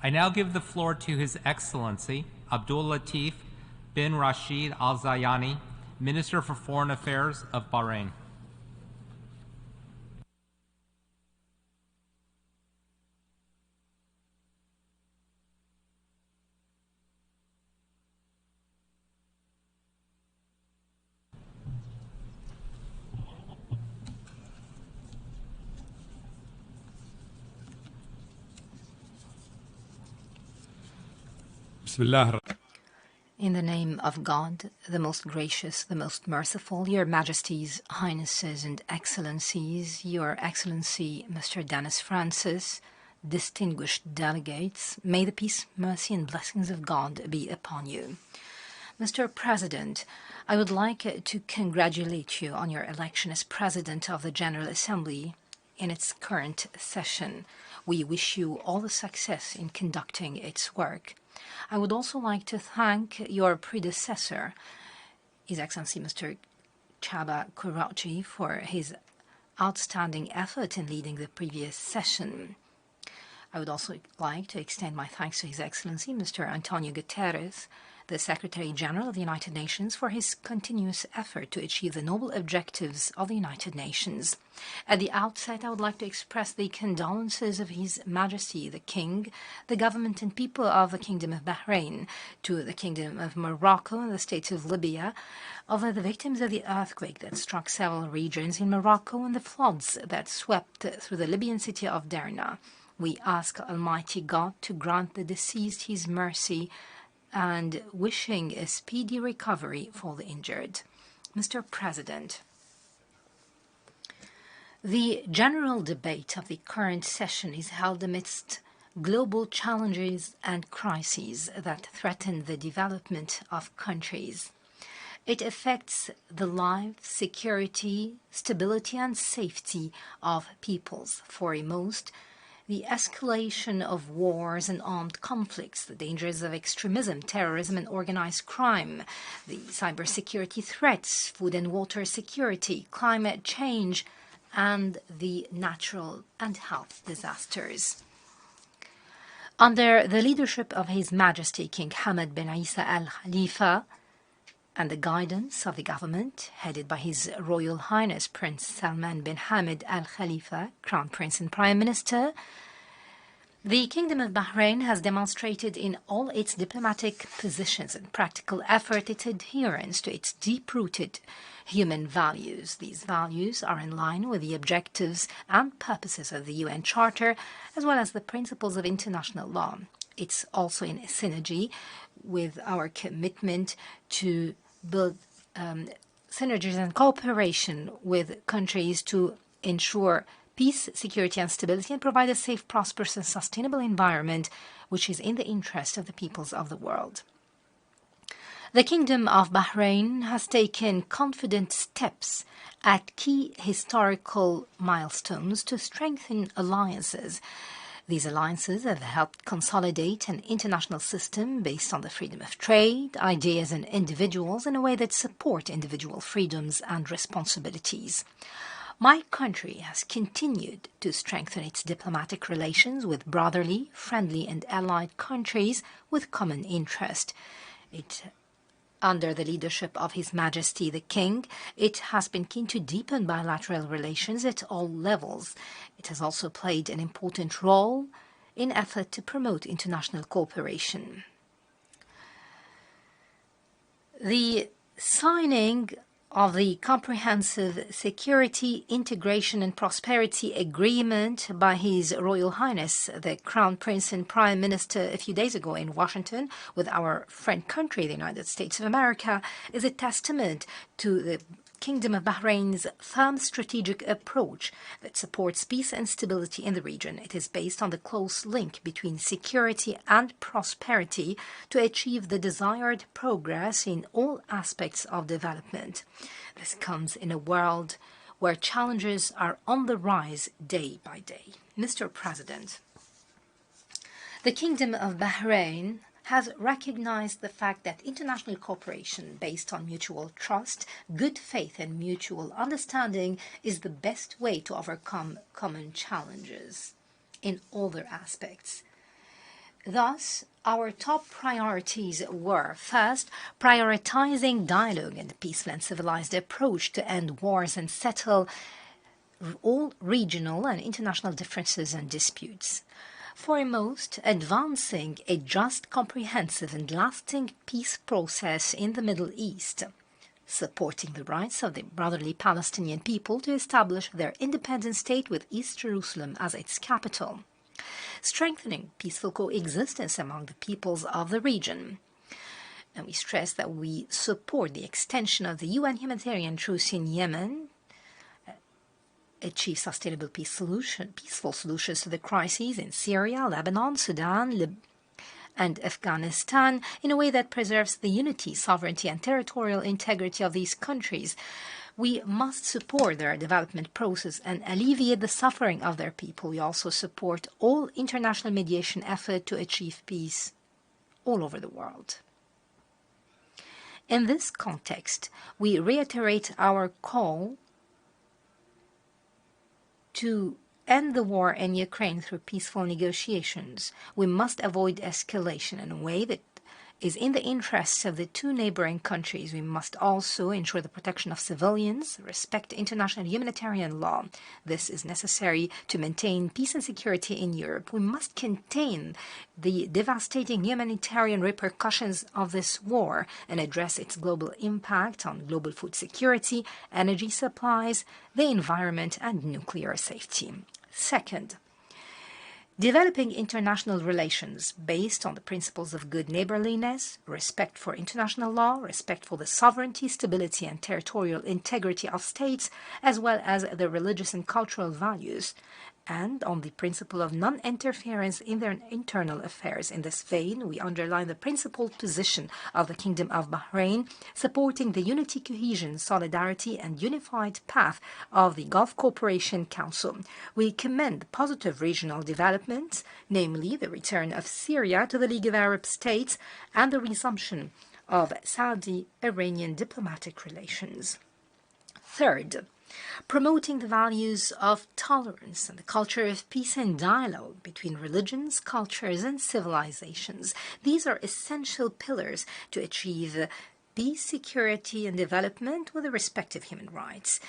I now give the floor to His Excellency Abdullatif bin Rashid Al Zayani, Minister for Foreign Affairs of Bahrain. In the name of God, the most gracious, the most merciful, Your Majesties, Highnesses and Excellencies, Your Excellency Mr. Dennis Francis, distinguished delegates, may the peace, mercy and blessings of God be upon you. Mr. President, I would like to congratulate you on your election as President of the General Assembly in its current session. We wish you all the success in conducting its work. I would also like to thank your predecessor, His Excellency Mr. Chaba Kurachi, for his outstanding effort in leading the previous session. I would also like to extend my thanks to His Excellency Mr. Antonio Guterres, the Secretary General of the United Nations, for his continuous effort to achieve the noble objectives of the United Nations. At the outset, I would like to express the condolences of His Majesty the King, the government and people of the Kingdom of Bahrain, to the Kingdom of Morocco and the states of Libya, of the victims of the earthquake that struck several regions in Morocco and the floods that swept through the Libyan city of Derna. We ask Almighty God to grant the deceased His mercy and wishing a speedy recovery for the injured. Mr. President, the general debate of the current session is held amidst global challenges and crises that threaten the development of countries. It affects the life, security, stability and safety of peoples, foremost the escalation of wars and armed conflicts, the dangers of extremism, terrorism and organized crime, the cybersecurity threats, food and water security, climate change, and the natural and health disasters. Under the leadership of His Majesty King Hamad bin Isa Al Khalifa and the guidance of the government headed by His Royal Highness Prince Salman bin Hamad Al Khalifa, Crown Prince and Prime Minister, the Kingdom of Bahrain has demonstrated in all its diplomatic positions and practical effort its adherence to its deep-rooted human values. These values are in line with the objectives and purposes of the UN Charter, as well as the principles of international law. It's also in synergy with our commitment to build synergies and cooperation with countries to ensure peace, security and stability, and provide a safe, prosperous and sustainable environment which is in the interest of the peoples of the world. The Kingdom of Bahrain has taken confident steps at key historical milestones to strengthen alliances. These alliances have helped consolidate an international system based on the freedom of trade, ideas and individuals in a way that support individual freedoms and responsibilities. My country has continued to strengthen its diplomatic relations with brotherly, friendly and allied countries with common interest. Under the leadership of His Majesty the King, it has been keen to deepen bilateral relations at all levels. It has also played an important role in effort to promote international cooperation. The signing of the Comprehensive Security, Integration and Prosperity Agreement by His Royal Highness, the Crown Prince and Prime Minister a few days ago in Washington with our friend country, the United States of America, is a testament to the Kingdom of Bahrain's firm strategic approach that supports peace and stability in the region. It is based on the close link between security and prosperity to achieve the desired progress in all aspects of development. This comes in a world where challenges are on the rise day by day. Mr. President, the Kingdom of Bahrain has recognized the fact that international cooperation based on mutual trust, good faith and mutual understanding is the best way to overcome common challenges in all their aspects. Thus, our top priorities were, first, prioritizing dialogue and a peaceful and civilized approach to end wars and settle all regional and international differences and disputes. Foremost, advancing a just, comprehensive, and lasting peace process in the Middle East, supporting the rights of the brotherly Palestinian people to establish their independent state with East Jerusalem as its capital, strengthening peaceful coexistence among the peoples of the region. And we stress that we support the extension of the UN humanitarian truce in Yemen, achieve sustainable peaceful solutions to the crises in Syria, Lebanon, Sudan, and Afghanistan in a way that preserves the unity, sovereignty, and territorial integrity of these countries. We must support their development process and alleviate the suffering of their people. We also support all international mediation effort to achieve peace all over the world. In this context, we reiterate our call to end the war in Ukraine through peaceful negotiations. We must avoid escalation in a way that is in the interests of the two neighboring countries. We must also ensure the protection of civilians, respect international humanitarian law. This is necessary to maintain peace and security in Europe. We must contain the devastating humanitarian repercussions of this war and address its global impact on global food security, energy supplies, the environment, and nuclear safety. Second, developing international relations based on the principles of good neighborliness, respect for international law, respect for the sovereignty, stability, and territorial integrity of states, as well as the religious and cultural values, and on the principle of non-interference in their internal affairs. In this vein, we underline the principled position of the Kingdom of Bahrain, supporting the unity, cohesion, solidarity, and unified path of the Gulf Cooperation Council. We commend positive regional developments, namely the return of Syria to the League of Arab States and the resumption of Saudi-Iranian diplomatic relations. Third, promoting the values of tolerance and the culture of peace and dialogue between religions, cultures, and civilizations. These are essential pillars to achieve peace, security, and development with the respect of human rights.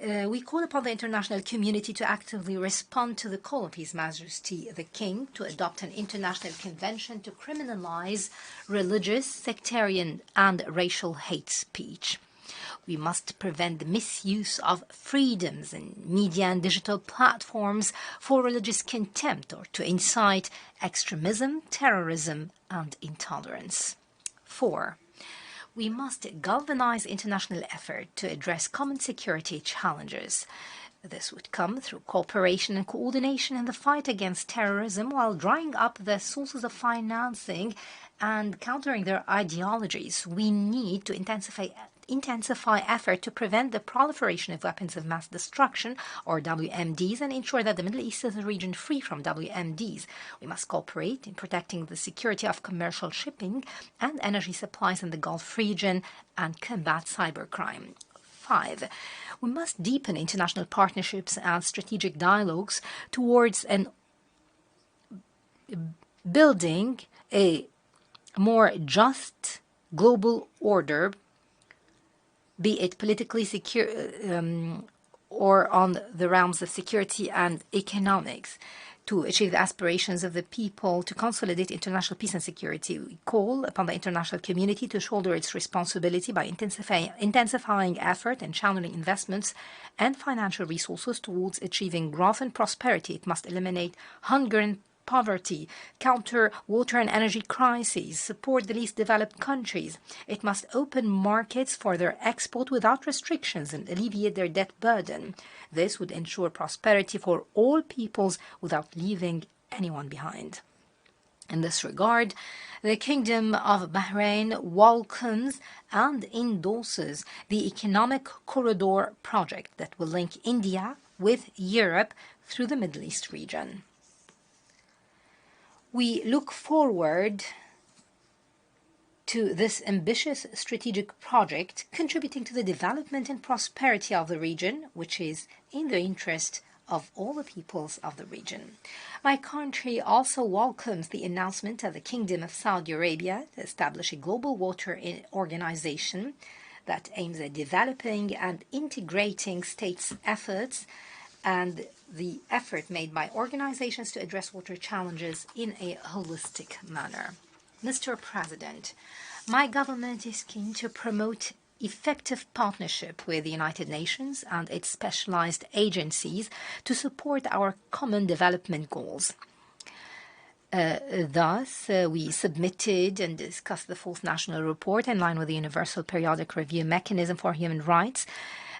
We call upon the international community to actively respond to the call of His Majesty the King to adopt an international convention to criminalize religious, sectarian, and racial hate speech. We must prevent the misuse of freedoms in media and digital platforms for religious contempt or to incite extremism, terrorism, and intolerance. 4. We must galvanize international effort to address common security challenges. This would come through cooperation and coordination in the fight against terrorism while drying up the sources of financing and countering their ideologies. We need to intensify effort to prevent the proliferation of weapons of mass destruction, or WMDs, and ensure that the Middle East is a region free from WMDs. We must cooperate in protecting the security of commercial shipping and energy supplies in the Gulf region and combat cybercrime. 5. We must deepen international partnerships and strategic dialogues towards building a more just global order, be it politically secure or on the realms of security and economics, to achieve the aspirations of the people to consolidate international peace and security. We call upon the international community to shoulder its responsibility by intensifying effort and channeling investments and financial resources towards achieving growth and prosperity. It must eliminate hunger and poverty, counter water and energy crises, support the least developed countries. It must open markets for their export without restrictions and alleviate their debt burden. This would ensure prosperity for all peoples without leaving anyone behind. In this regard, the Kingdom of Bahrain welcomes and endorses the Economic Corridor project that will link India with Europe through the Middle East region. We look forward to this ambitious strategic project contributing to the development and prosperity of the region, which is in the interest of all the peoples of the region. My country also welcomes the announcement of the Kingdom of Saudi Arabia to establish a global water organization that aims at developing and integrating states' efforts and the effort made by organizations to address water challenges in a holistic manner. Mr. President, my government is keen to promote effective partnership with the United Nations and its specialized agencies to support our common development goals. Thus, we submitted and discussed the fourth national report in line with the Universal Periodic Review Mechanism for Human Rights.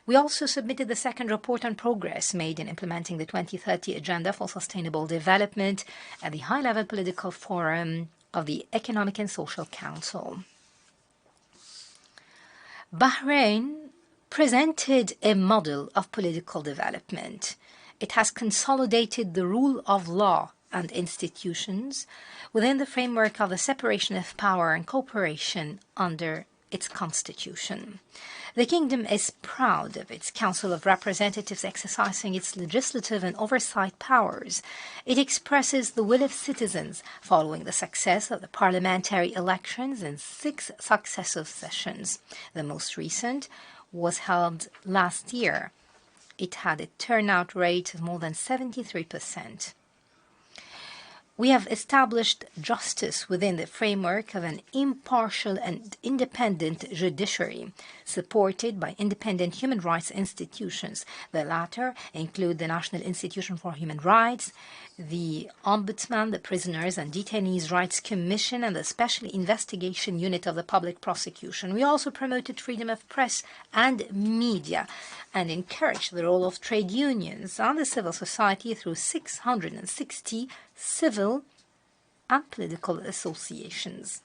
We also submitted the second report on progress made in implementing the 2030 Agenda for Sustainable Development at the High-Level Political Forum of the Economic and Social Council. Bahrain presented a model of political development. It has consolidated the rule of law and institutions within the framework of the separation of power and cooperation under its constitution. The kingdom is proud of its Council of Representatives exercising its legislative and oversight powers. It expresses the will of citizens following the success of the parliamentary elections in 6 successive sessions. The most recent was held last year. It had a turnout rate of more than 73%. We have established justice within the framework of an impartial and independent judiciary, supported by independent human rights institutions. The latter include the National Institution for Human Rights, the Ombudsman, the Prisoners and Detainees Rights Commission, and the Special Investigation Unit of the Public Prosecution. We also promoted freedom of press and media and encouraged the role of trade unions and the civil society through 660 civil and political associations.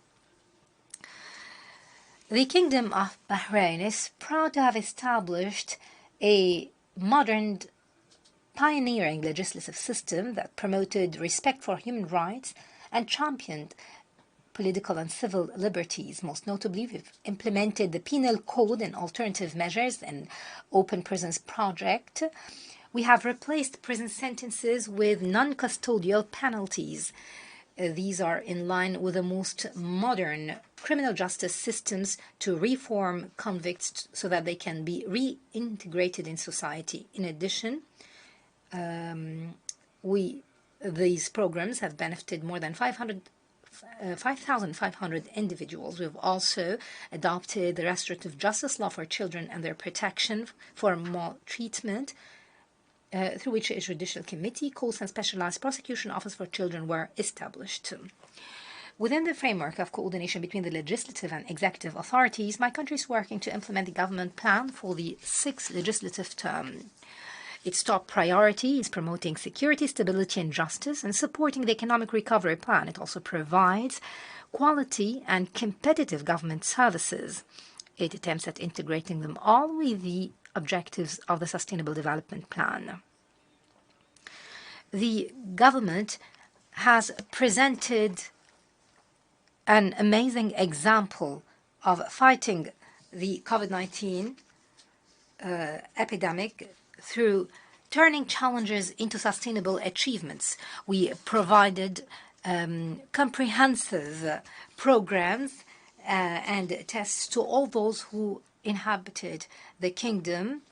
The Kingdom of Bahrain is proud to have established a modern, pioneering legislative system that promoted respect for human rights and championed political and civil liberties. Most notably, we've implemented the Penal Code and alternative measures and Open Prisons Project. We have replaced prison sentences with non-custodial penalties. These are in line with the most modern criminal justice systems to reform convicts so that they can be reintegrated in society. In addition, these programs have benefited more than 5,500 individuals. We've also adopted the restorative justice law for children and their protection for maltreatment, through which a judicial committee, courts, and specialized prosecution office for children were established. Within the framework of coordination between the legislative and executive authorities, my country is working to implement the government plan for the 6th legislative term. Its top priority is promoting security, stability, and justice and supporting the economic recovery plan. It also provides quality and competitive government services. It attempts at integrating them all with the objectives of the Sustainable Development Plan. The government has presented an amazing example of fighting the COVID-19 epidemic through turning challenges into sustainable achievements. We provided comprehensive programs and tests to all those who inhabited the kingdom.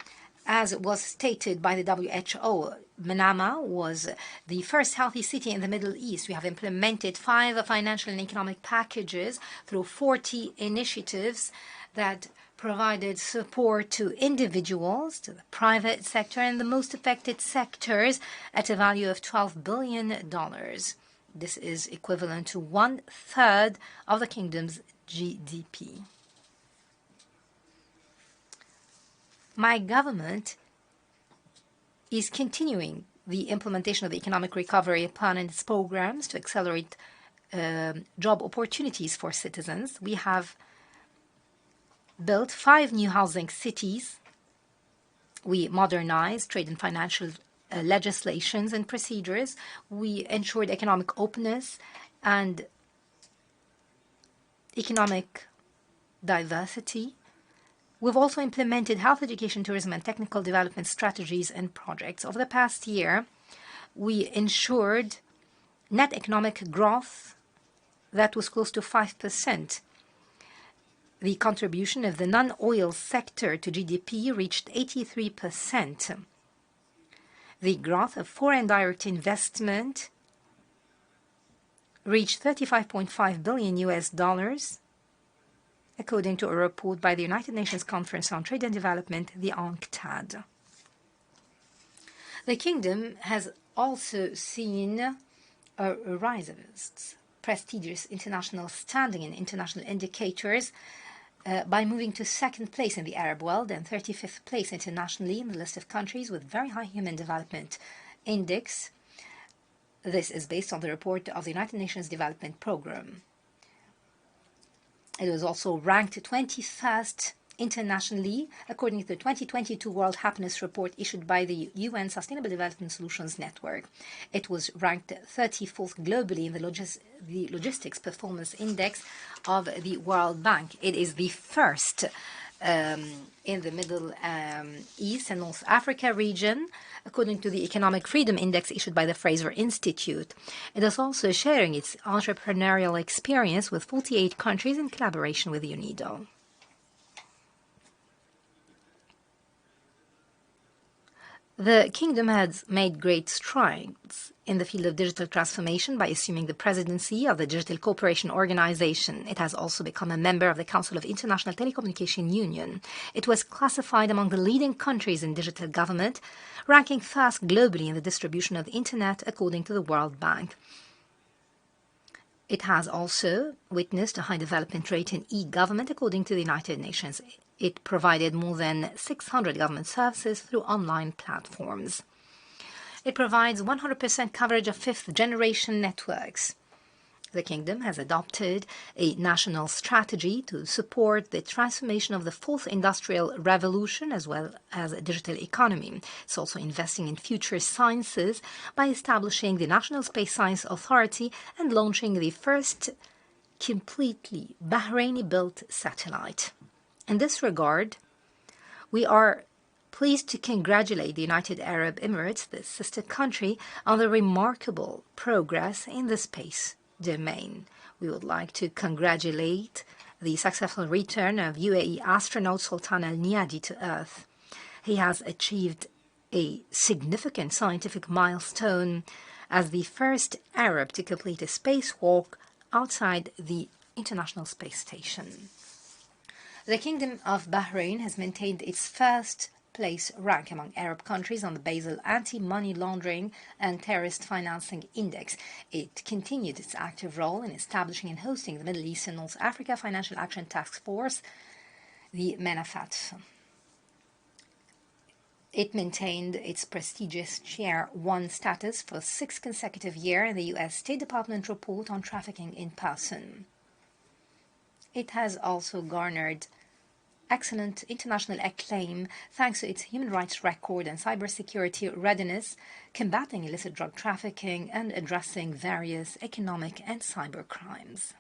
As was stated by the WHO, Manama was the first healthy city in the Middle East. We have implemented 5 financial and economic packages through 40 initiatives that provided support to individuals, to the private sector, and the most affected sectors at a value of $12 billion. This is equivalent to 1/3 of the kingdom's GDP. My government is continuing the implementation of the economic recovery plan and its programs to accelerate job opportunities for citizens. We have built 5 new housing cities. We modernized trade and financial legislations and procedures. We ensured economic openness and economic diversity. We've also implemented health education, tourism, and technical development strategies and projects. Over the past year, we ensured net economic growth that was close to 5%. The contribution of the non-oil sector to GDP reached 83%. The growth of foreign direct investment reached $35.5 billion, according to a report by the United Nations Conference on Trade and Development, the UNCTAD. The Kingdom has also seen a rise of its prestigious international standing in international indicators by moving to second place in the Arab world and 35th place internationally in the list of countries with very high human development index. This is based on the report of the United Nations Development Programme. It was also ranked 21st internationally, according to the 2022 World Happiness Report issued by the UN Sustainable Development Solutions Network. It was ranked 34th globally in the Logistics Performance Index of the World Bank. It is the first in the Middle East and North Africa region, according to the Economic Freedom Index issued by the Fraser Institute. It is also sharing its entrepreneurial experience with 48 countries in collaboration with UNIDO. The Kingdom has made great strides in the field of digital transformation by assuming the presidency of the Digital Cooperation Organization. It has also become a member of the Council of International Telecommunication Union. It was classified among the leading countries in digital government, ranking first globally in the distribution of the Internet, according to the World Bank. It has also witnessed a high development rate in e-government, according to the United Nations. It provided more than 600 government services through online platforms. It provides 100% coverage of fifth-generation networks. The Kingdom has adopted a national strategy to support the transformation of the fourth industrial revolution as well as a digital economy. It's also investing in future sciences by establishing the National Space Science Authority and launching the first completely Bahraini-built satellite. In this regard, we are pleased to congratulate the United Arab Emirates, the sister country, on the remarkable progress in the space domain. We would like to congratulate the successful return of UAE astronaut Sultan Al Niadi to Earth. He has achieved a significant scientific milestone as the first Arab to complete a spacewalk outside the International Space Station. The Kingdom of Bahrain has maintained its first-place rank among Arab countries on the Basel Anti-Money Laundering and Terrorist Financing Index. It continued its active role in establishing and hosting the Middle East and North Africa Financial Action Task Force, the MENAFAT. It maintained its prestigious Chair 1 status for 6 consecutive years in the U.S. State Department report on trafficking in person. It has also garnered excellent international acclaim thanks to its human rights record and cybersecurity readiness, combating illicit drug trafficking and addressing various economic and cyber crimes.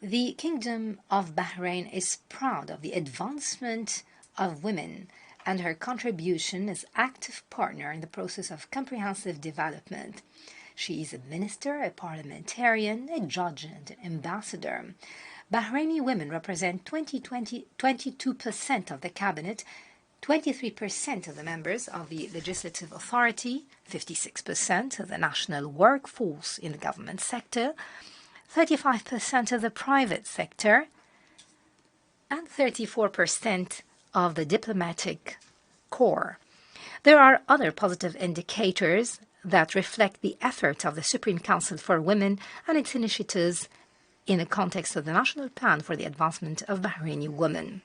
The Kingdom of Bahrain is proud of the advancement of women and her contribution as active partner in the process of comprehensive development. She is a minister, a parliamentarian, a judge, and ambassador. Bahraini women represent 22% of the cabinet, 23% of the members of the legislative authority, 56% of the national workforce in the government sector, 35% of the private sector, and 34% of the diplomatic corps. There are other positive indicators that reflect the effort of the Supreme Council for Women and its initiatives in the context of the National Plan for the Advancement of Bahraini Women.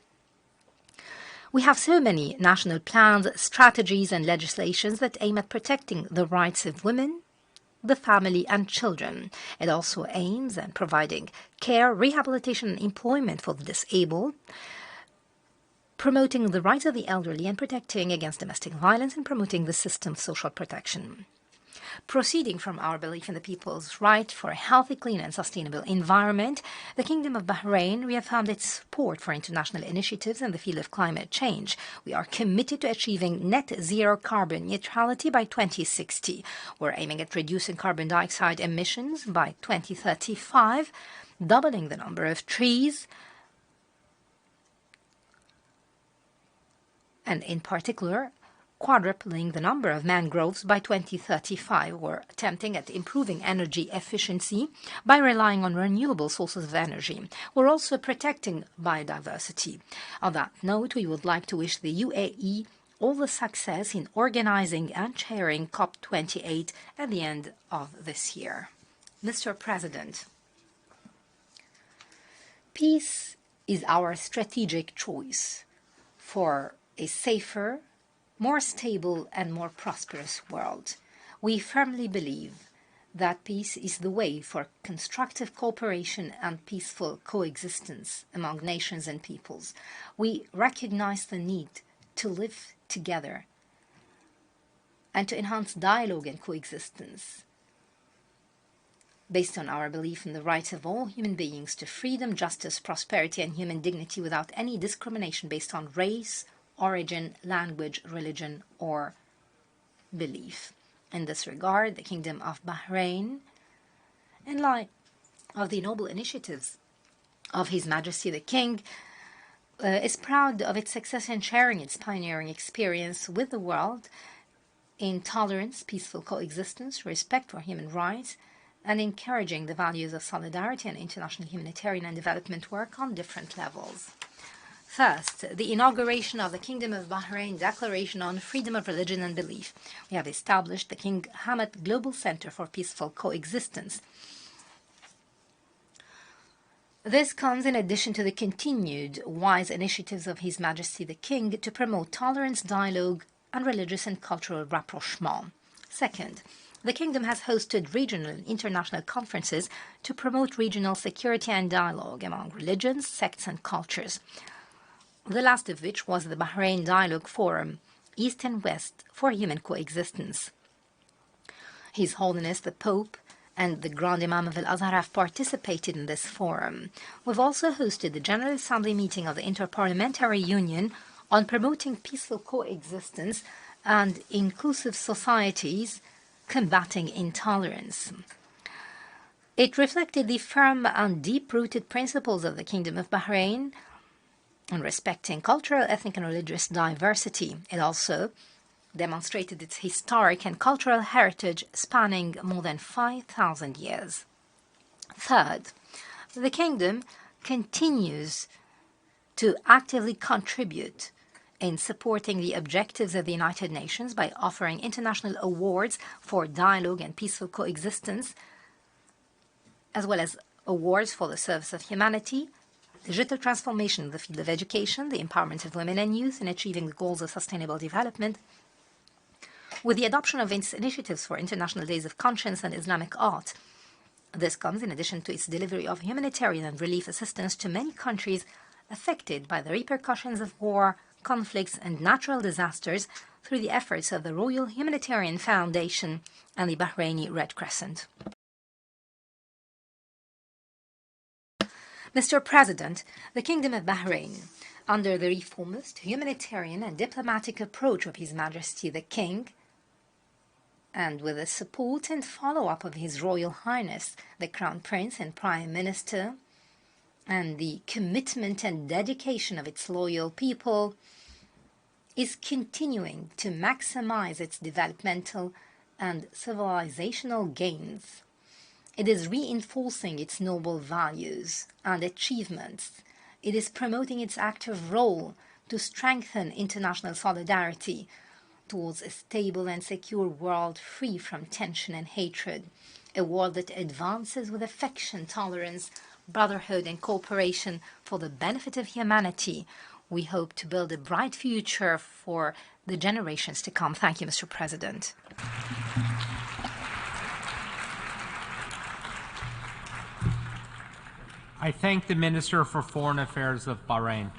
We have so many national plans, strategies, and legislations that aim at protecting the rights of women, the family, and children. It also aims at providing care, rehabilitation, and employment for the disabled, promoting the rights of the elderly, and protecting against domestic violence and promoting the system of social protection. Proceeding from our belief in the people's right for a healthy, clean and sustainable environment, the Kingdom of Bahrain reaffirmed its support for international initiatives in the field of climate change. We are committed to achieving net zero carbon neutrality by 2060. We're aiming at reducing carbon dioxide emissions by 2035, doubling the number of trees, and in particular, quadrupling the number of mangroves by 2035. We're attempting at improving energy efficiency by relying on renewable sources of energy. We're also protecting biodiversity. On that note, we would like to wish the UAE all the success in organizing and chairing COP28 at the end of this year. Mr. President, peace is our strategic choice for a safer, more stable and more prosperous world. We firmly believe that peace is the way for constructive cooperation and peaceful coexistence among nations and peoples. We recognize the need to live together and to enhance dialogue and coexistence based on our belief in the rights of all human beings to freedom, justice, prosperity and human dignity without any discrimination based on race, origin, language, religion, or belief. In this regard, the Kingdom of Bahrain, in light of the noble initiatives of His Majesty the King, is proud of its success in sharing its pioneering experience with the world in tolerance, peaceful coexistence, respect for human rights, and encouraging the values of solidarity and international humanitarian and development work on different levels. First, the inauguration of the Kingdom of Bahrain Declaration on Freedom of Religion and Belief. We have established the King Hamad Global Center for Peaceful Coexistence. This comes in addition to the continued wise initiatives of His Majesty the King to promote tolerance, dialogue, and religious and cultural rapprochement. Second, the Kingdom has hosted regional and international conferences to promote regional security and dialogue among religions, sects, and cultures. The last of which was the Bahrain Dialogue Forum, East and West for Human Coexistence. His Holiness the Pope and the Grand Imam of Al-Azhar have participated in this forum. We've also hosted the General Assembly meeting of the Interparliamentary Union on promoting peaceful coexistence and inclusive societies combating intolerance. It reflected the firm and deep-rooted principles of the Kingdom of Bahrain and respecting cultural, ethnic, and religious diversity. It also demonstrated its historic and cultural heritage spanning more than 5,000 years. Third, the Kingdom continues to actively contribute in supporting the objectives of the United Nations by offering international awards for dialogue and peaceful coexistence, as well as awards for the service of humanity, digital transformation in the field of education, the empowerment of women and youth in achieving the goals of sustainable development, with the adoption of its initiatives for International Days of Conscience and Islamic Art. This comes in addition to its delivery of humanitarian and relief assistance to many countries affected by the repercussions of war, conflicts, and natural disasters through the efforts of the Royal Humanitarian Foundation and the Bahraini Red Crescent. Mr. President, the Kingdom of Bahrain, under the reformist, humanitarian, and diplomatic approach of His Majesty the King, and with the support and follow-up of His Royal Highness, the Crown Prince and Prime Minister, and the commitment and dedication of its loyal people, is continuing to maximize its developmental and civilizational gains. It is reinforcing its noble values and achievements. It is promoting its active role to strengthen international solidarity towards a stable and secure world free from tension and hatred, a world that advances with affection, tolerance, brotherhood, and cooperation for the benefit of humanity. We hope to build a bright future for the generations to come. Thank you, Mr. President. I thank the Minister for Foreign Affairs of Bahrain.